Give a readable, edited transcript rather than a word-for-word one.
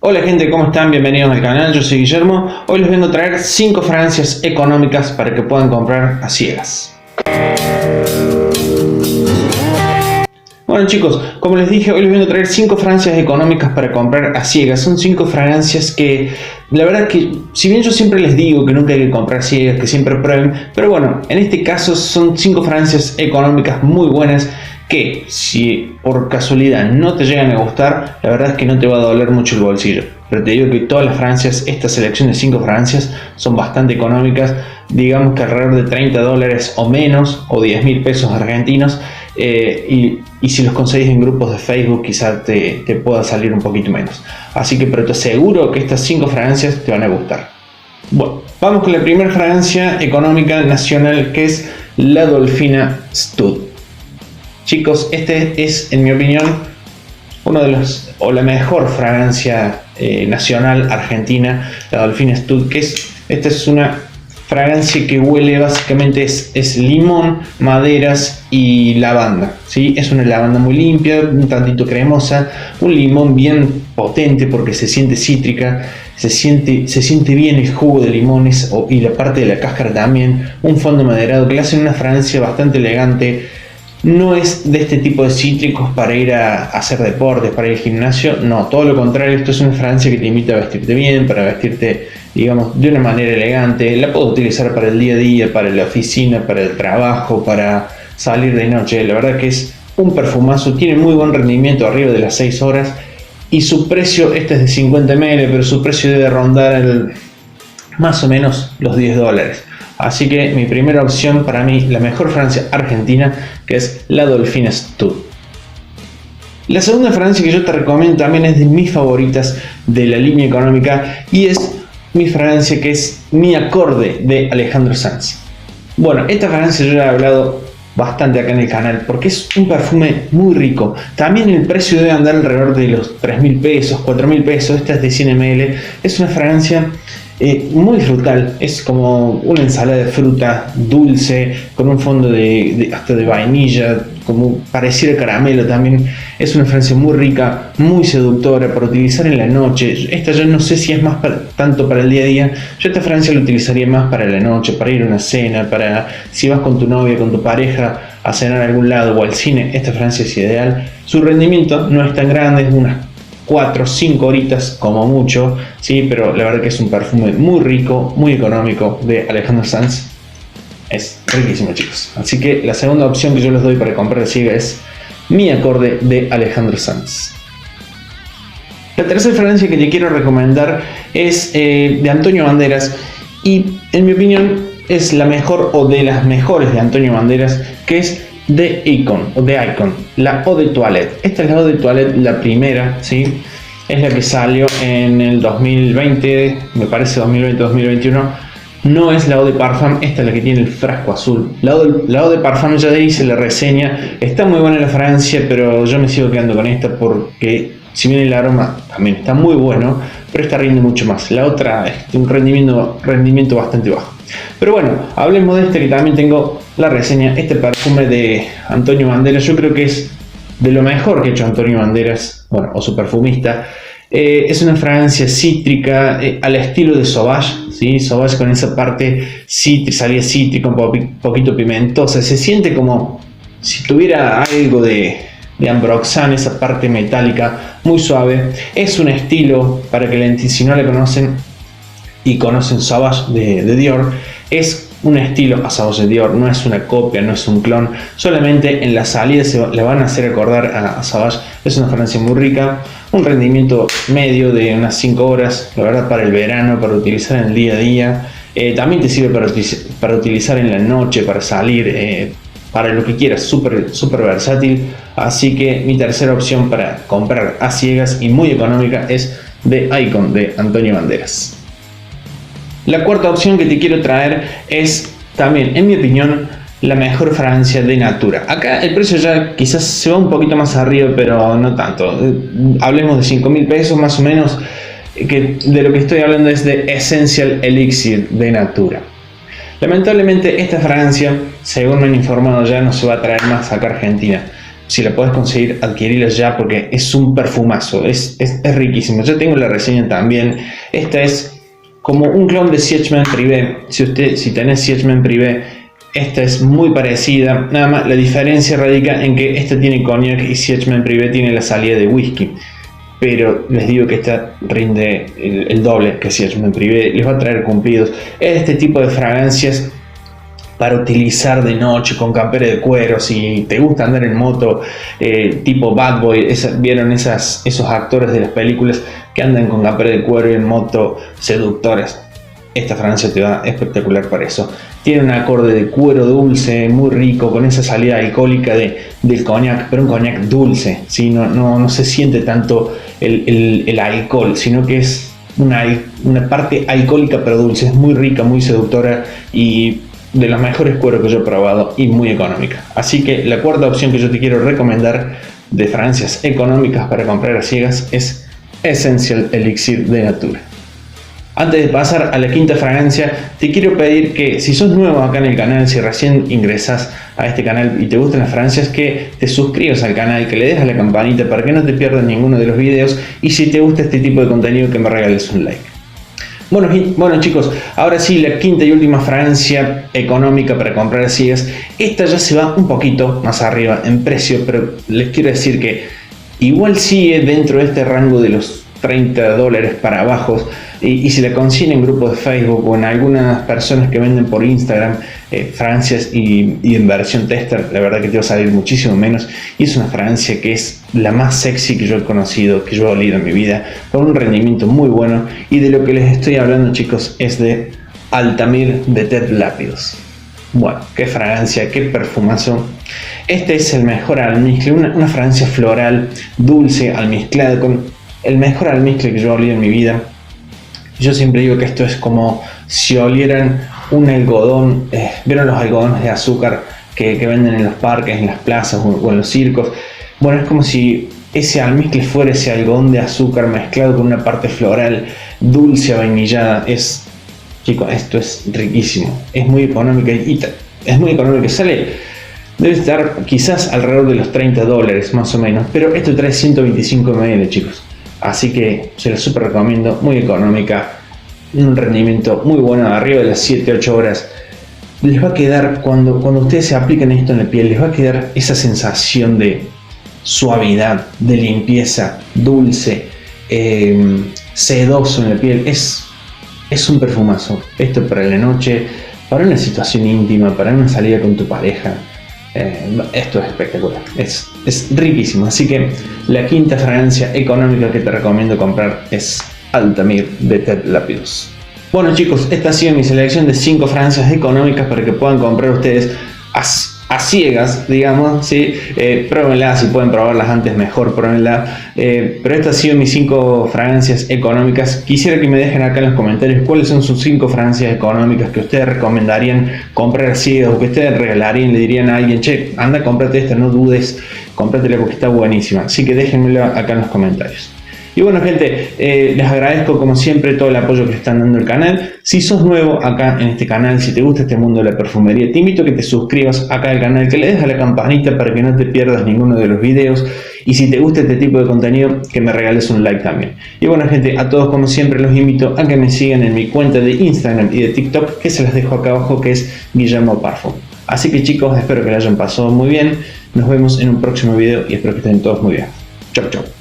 Hola gente, ¿cómo están? Bienvenidos al canal, yo soy Guillermo. Hoy les vengo a traer 5 fragancias económicas para que puedan comprar a ciegas. Bueno chicos, como les dije, hoy les vengo a traer 5 fragancias económicas para comprar a ciegas. Son 5 fragancias que, la verdad que, si bien yo siempre les digo que nunca hay que comprar ciegas, que siempre prueben, pero bueno, en este caso son 5 fragancias económicas muy buenas que, si por casualidad no te llegan a gustar, la verdad es que no te va a doler mucho el bolsillo. Pero te digo que todas las fragancias, esta selección de 5 fragancias, son bastante económicas, digamos que alrededor de $30 o menos, o 10.000 pesos argentinos. Y si los conseguís en grupos de Facebook quizás te pueda salir un poquito menos. Así que pero te aseguro que estas 5 fragancias te van a gustar. Bueno, vamos con la primera fragancia económica nacional, que es la Dolfina Stud. Chicos, este es, en mi opinión, uno de los, o la mejor fragancia nacional argentina, la Dolfina Stud, que esta es una fragancia que huele básicamente es limón, maderas y lavanda, ¿sí? Es una lavanda muy limpia, un tantito cremosa, un limón bien potente porque se siente cítrica, se siente bien el jugo de limones y la parte de la cáscara también, un fondo maderado que le hacen una fragancia bastante elegante. No es de este tipo de cítricos para ir a hacer deportes, para ir al gimnasio, no, todo lo contrario, esto es una fragancia que te invita a vestirte bien, para vestirte, digamos, de una manera elegante. La puedo utilizar para el día a día, para la oficina, para el trabajo, para salir de noche. La verdad que es un perfumazo, tiene muy buen rendimiento arriba de las 6 horas y su precio, este es de 50 ml, pero su precio debe rondar más o menos los $10. Así que mi primera opción, para mí la mejor fragancia argentina, que es la Dolfina Stud. La segunda fragancia que yo te recomiendo también es de mis favoritas de la línea económica y es mi fragancia, que es Mi Acorde de Alejandro Sanz. Bueno, esta fragancia yo ya he hablado bastante acá en el canal porque es un perfume muy rico. También el precio debe andar alrededor de los 3.000 pesos, 4.000 pesos. Esta es de 100 ml. Es una fragancia muy frutal, es como una ensalada de fruta dulce con un fondo hasta de vainilla, como pareciera caramelo también. Es una fragancia muy rica, muy seductora para utilizar en la noche. Esta yo no sé si es más tanto para el día a día. Yo esta fragancia la utilizaría más para la noche, para ir a una cena, para si vas con tu novia, con tu pareja a cenar a algún lado o al cine. Esta fragancia es ideal. Su rendimiento no es tan grande, es unas 4 o 5 horitas como mucho, sí, pero la verdad que es un perfume muy rico, muy económico de Alejandro Sanz. Es riquísimo, chicos. Así que la segunda opción que yo les doy para comprar de ciega es Mi Acorde de Alejandro Sanz. La tercera fragancia que te quiero recomendar es de Antonio Banderas y en mi opinión es la mejor o de las mejores de Antonio Banderas, que es de Icon, la Eau de Toilette. Esta es la Eau de Toilette, la primera, ¿sí? Es la que salió en el 2020, me parece 2020-2021. No es la Eau de Parfum, esta es la que tiene el frasco azul. La Eau de Parfum ya hice la reseña, está muy buena la fragancia, pero yo me sigo quedando con esta porque si bien el aroma también está muy bueno, pero esta rinde mucho más. La otra es un rendimiento bastante bajo. Pero bueno, hablemos de este que también tengo la reseña. Este perfume de Antonio Banderas, yo creo que es de lo mejor que ha hecho Antonio Banderas, bueno, o su perfumista. Es una fragancia cítrica al estilo de Sauvage, ¿sí? Sauvage con esa parte salía cítrica, un poquito pimentosa. Se siente como si tuviera algo de Ambroxan, esa parte metálica muy suave. Es un estilo, para que si no la conocen y conocen Sauvage de Dior, es un estilo a Sauvage de Dior, no es una copia, no es un clon, solamente en la salida le van a hacer acordar a Sauvage. Es una fragancia muy rica, un rendimiento medio de unas 5 horas, la verdad, para el verano, para utilizar en el día a día. También te sirve para utilizar en la noche, para salir, para lo que quieras, súper versátil. Así que mi tercera opción para comprar a ciegas y muy económica es de Icon de Antonio Banderas. La cuarta opción que te quiero traer es también, en mi opinión, la mejor fragancia de Natura. Acá el precio ya quizás se va un poquito más arriba, pero no tanto. Hablemos de 5.000 pesos más o menos, que de lo que estoy hablando es de Essential Elixir de Natura. Lamentablemente esta fragancia, según me han informado, ya no se va a traer más acá a Argentina. si la puedes conseguir, adquirirla ya porque es un perfumazo, es riquísimo. Yo tengo la reseña también. Esta es como un clon de Siegement Privé. Si tenés Siegement Privé, esta es muy parecida. Nada más la diferencia radica en que esta tiene cognac y Siegement Privé tiene la salida de whisky. Pero les digo que esta rinde el doble que Siegement Privé. Les va a traer cumplidos. Es este tipo de fragancias para utilizar de noche con campera de cuero. Si te gusta andar en moto, tipo Bad Boy, vieron esos actores de las películas que andan con campera de cuero y en moto, seductores. Esta fragancia te va espectacular para eso. Tiene un acorde de cuero dulce, muy rico, con esa salida alcohólica del cognac, pero un cognac dulce, ¿sí? No se siente tanto el alcohol, sino que es una parte alcohólica pero dulce. Es muy rica, muy seductora y de los mejores cueros que yo he probado y muy económica. Así que la cuarta opción que yo te quiero recomendar de fragancias económicas para comprar a ciegas es Essential Elixir de Natura. Antes de pasar a la quinta fragancia, te quiero pedir que si sos nuevo acá en el canal, si recién ingresas a este canal y te gustan las fragancias, que te suscribas al canal, que le des a la campanita para que no te pierdas ninguno de los videos, y si te gusta este tipo de contenido, que me regales un like. Bueno chicos, ahora sí, la quinta y última fragancia económica para comprar a ciegas. Esta ya se va un poquito más arriba en precio, pero les quiero decir que igual sigue dentro de este rango de los $30 para abajo, y si la consiguen en grupos de Facebook o en algunas personas que venden por Instagram fragancias y en versión tester, la verdad que te va a salir muchísimo menos, y es una fragancia que es la más sexy que yo he conocido, que yo he olido en mi vida, con un rendimiento muy bueno. Y de lo que les estoy hablando, chicos, es de Altamir de Ted Lapidus. Bueno, qué fragancia, qué perfumazo. Este es el mejor almizcle, una fragancia floral, dulce, almizclada con el mejor almizcle que yo he olido en mi vida. Yo siempre digo que esto es como si olieran un algodón. ¿Vieron los algodones de azúcar que venden en los parques, en las plazas o en los circos? Bueno, es como si ese almizcle fuera ese algodón de azúcar mezclado con una parte floral, dulce, vainillada. Chicos, esto es riquísimo. Es muy económica debe estar quizás alrededor de los $30 más o menos, pero esto trae 125 ml, chicos. Así que se la super recomiendo, muy económica, un rendimiento muy bueno, arriba de las 7-8 horas. Les va a quedar, cuando ustedes se apliquen esto en la piel, les va a quedar esa sensación de suavidad, de limpieza, dulce, sedoso en la piel. Es un perfumazo. Esto para la noche, para una situación íntima, para una salida con tu pareja. Esto es espectacular, es riquísimo. Así que la quinta fragancia económica que te recomiendo comprar es Altamir de Ted Lapidus. Bueno chicos, esta ha sido mi selección de 5 fragancias económicas para que puedan comprar ustedes a ciegas, digamos, ¿sí? Pruébenla, si pueden probarlas antes mejor, pruébenla. Pero estas han sido mis 5 fragancias económicas. Quisiera que me dejen acá en los comentarios cuáles son sus 5 fragancias económicas que ustedes recomendarían comprar a ciegas, o que ustedes regalarían, le dirían a alguien, che, anda, cómprate esta, no dudes, cómpratela porque está buenísima. Así que déjenmelo acá en los comentarios. Y bueno gente, les agradezco como siempre todo el apoyo que le están dando al canal. Si sos nuevo acá en este canal, si te gusta este mundo de la perfumería, te invito a que te suscribas acá al canal, que le des a la campanita para que no te pierdas ninguno de los videos. Y si te gusta este tipo de contenido, que me regales un like también. Y bueno gente, a todos como siempre los invito a que me sigan en mi cuenta de Instagram y de TikTok, que se las dejo acá abajo, que es Guillermo Parfum. Así que chicos, espero que la hayan pasado muy bien. Nos vemos en un próximo video y espero que estén todos muy bien. Chau chau.